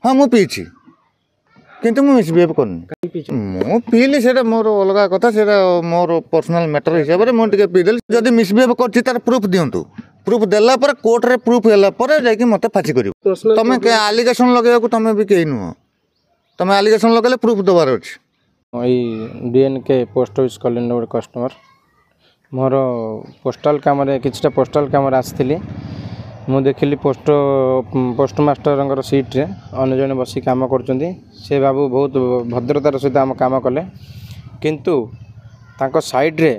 हाँ मु पीछी किंतु मु मिसबिहेव करनी मु पीली से मोर अलग कथा से मोर पर्सनल मैटर हिसाब से मुझे पीदेली जब मिसबिहेव कर प्रूफ दिंतु प्रूफ देला पर कोर्ट रे प्रूफ होला पर जाके मते फांसी कर तुम आलिगेसन लगे तुम भी कहीं नुह तुम आलिगेसन लगे प्रूफ दबार अच्छे डीएनके पोस्ट ऑफिस कॉलोनी गोटे कस्टमर मोर पोस्टाल कम कि पोस्टाल कम आसती मु देखिली पोस्टमास्टर सीट्रे अन्य जन बस कम कर बाबू बहुत भद्रतार सहित आम कम कले किंतु तांको साइड रे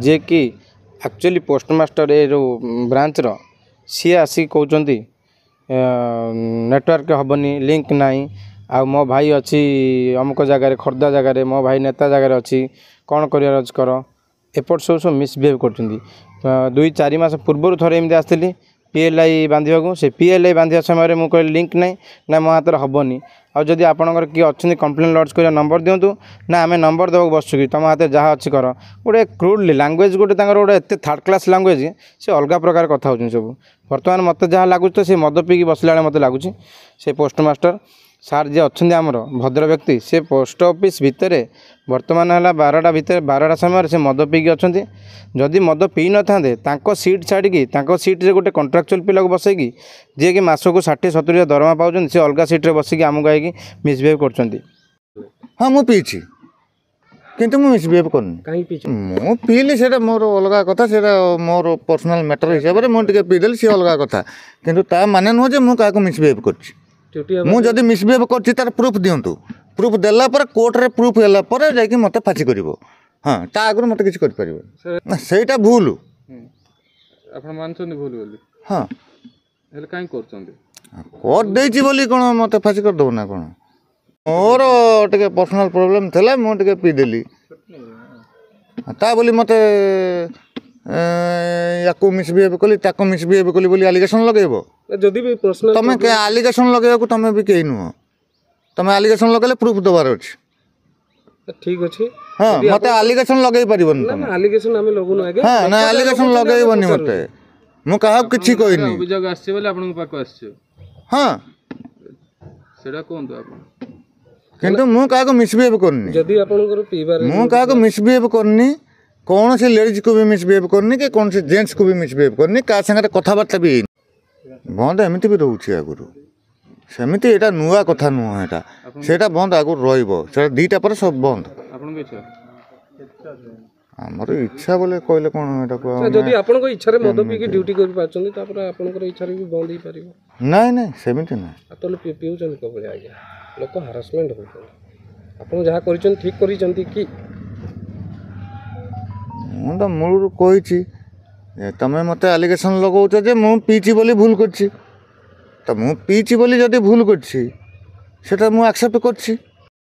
जे कि एक्चुअली पोस्टमास्टर ए जो ब्रांच रो सी आसिक कहते नेटवर्क हेनी लिंक नाई आ मो भाई अच्छी अमुक जगार खोर्धा जगार मो भाई नेता जगार अच्छी कौन कर एपट सब मिसबिहेव कर 2-4 मास पूर्व थे एमती आसती पीएलआई बांधा से पीएलआई बांधा समय मुझे कहली लिंक नहीं ना मो हाथ हबनी आदि आपंकर किए अच्छे कंप्लेन लॉन्च कर नंबर दिंतु ना आम नंबर देवा बसु कि तुम हाथ जहाँ अच्छी कर गोटे क्रूडली लांगुएज गोटे गोटे एत थर्ड क्लास लांगुएज से अलग प्रकार कथा हो सब बर्तमान मत जहाँ लगुच तो सी मद पीकी बसला मत लगुच से पोस्टमास्टर सार जी अच्छा आमर भद्र व्यक्ति से पोस्ट ऑफिस भितर बर्तमान है 12टा भितर 12टा समय से मद पीकी अच्छा जदि मद पी न था सीट छाड़ी सीट्रे गोटे कंट्राक्चुअल पिला को बसैकी जी कि मासक 60-70 दरमा पाँच से अलग सीट्रे बसिकी आमको आई मिसबिहेव कर हाँ मु पीछी किंतु मु मिसबिहेव करनी मु पीली से मोर अलग कथा से मोर पर्सनल मैटर हिसाब से मुझे पीदेली सी अलग कथा किंतु ता माने नुह जे मु काको मिसबिहेव कर मुझे मिसबिहेव कर प्रूफ दिंतु प्रूफ देला पर कोर्ट रे प्रूफ होला पर जाके मते फांसी करिवो हाँ ता आगु मते किछ कर परिवो ना सेटा भूल आपण मानछन भूल बोली हाँ हेले काई करछन कर देछि बोली कोन मते फांसी कर दो ना कोन मोर टिके पर्सनल प्रॉब्लम थला मु टिके पी देली ता बोली मते याको मिसबिहेव कली ताको मिसबिहेव कली बोली एलिगेशन लगेबो जदि भी पर्सनल तुम एलिगेशन लगे तुम भी कहीं नुह तुम एलिगेशन लगे प्रूफ दबार अच्छे ठीक अच्छे हाँ मत एलिगेशन लगे पारिबन ना एलिगेशन हमें लगुन आगे हाँ ना एलिगेशन लगेबनी मते मु कहा किछि कहनी अभियोग आछे बोले आपन पाक आछे हाँ सेडा कोन तो आपन किंतु मु कहा को मिसबिहेव करनी जदि आपनकर पीबार मु कहा को मिसबिहेव करनी कौन से लेडीज को भी मिसबिहेव करनी कि कौन से जेंट्स को भी मिसबिहेव करनी का संगे कथबार्ता भी बंद एमती भी रोचे आगुरी सेमती यहाँ नुआ कथा नुह यहाँ बंद आगुरी रहा 2टा पर सब बंद आमर इच्छा बोले कहले कौन जदि आपन इच्छा मद पीकी ड्यूटी कर पाछन तापर आपनकर इच्छा भी बंद ही पारिबो नहीं नहीं सेमती ना आतल पिउचन को बळे आज्ञा लोक हरासमेंट होछन आपन जहा करिचन ठीक करिचंती कि मु तो मूल कही तमें मत एलिगेशन लगाऊच जे मु पीची बोली भूल करछि तो मु पीची बोली जदि भूल करछि सेटा मु एक्सेप्ट करछि।